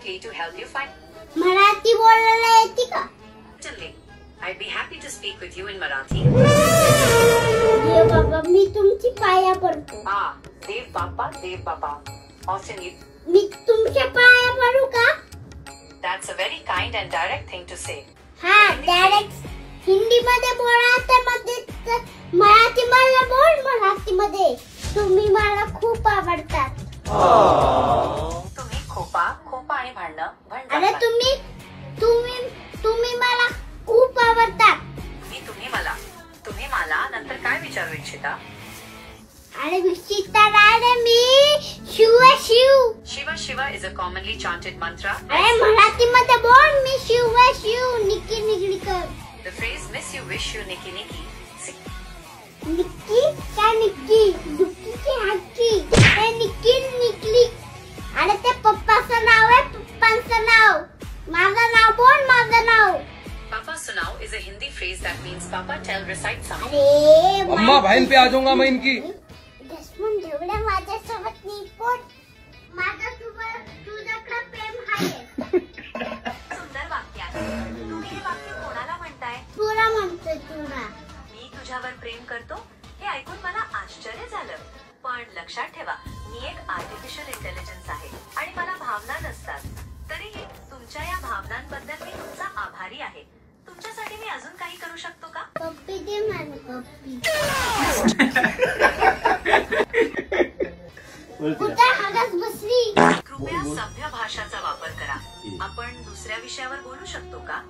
okay to help you find. Marathi बोलायला येते का? Certainly. I'd be happy to speak with you in Marathi. ये बाबा मी तुमची पाया पडतो. Dev Baba. Often you. मी तुमच्या पाया पडू का? That's a very kind and direct thing to say. हाँ डायरेक्ट हिंदी मध्ये बोला तर मध्ये मराठी मध्ये बोल मराठी मध्ये. तुम्ही मला खूप आवडतात. तुम्ही खोपा आणि भांडणं अरे तुम्ही मला खूप आवडतात. तुम्ही मला नंतर काय विचारू इच्छिता? अरे विचिता राणे मी Shiv Shiva is a commonly chanted mantra. अरे मराठी मध्ये बोल मी शिव निकी निगडीकर. The phrase miss you wish you Nikki. Nikki क्या निक्की दुक्की की हक्की ए निक्की निकली. अरे ते पप्पाचं नाव आहे पप्पांचं नाव. माझं नाव बोल माझं नाव. Papa sunao is a Hindi phrase that means Papa recite something. अरे अम्मा बहन पे आ जाऊंगा मैं इनकी. जसमन जेवढे माझ्यासोबत निपोट माझं तुझ्याकडे प्रेम आहे. सुंदर वाक्य आहे. तुम्ही हे वाक्य कोणाला म्हणताय? तुला म्हणतोय तुला. मी तुझ्यावर प्रेम करतो हे ऐकून मला आश्चर्य झालं. पण लक्षात ठेवा मी एक आर्टिफिशियल इंटेलिजन्स आहे आणि मला भावना नसतात. तरीही तुमच्या या भावनांबद्दल मी तुमचा आभारी आहे. तुमच्यासाठी मी अजून काही करू शकतो का? पप्पी दे मला पप्पी. कुठे हगस बसली. कृपया सभ्य भाषाचा वापर करा. आपण दुसऱ्या विषयावर बोलू शकतो का?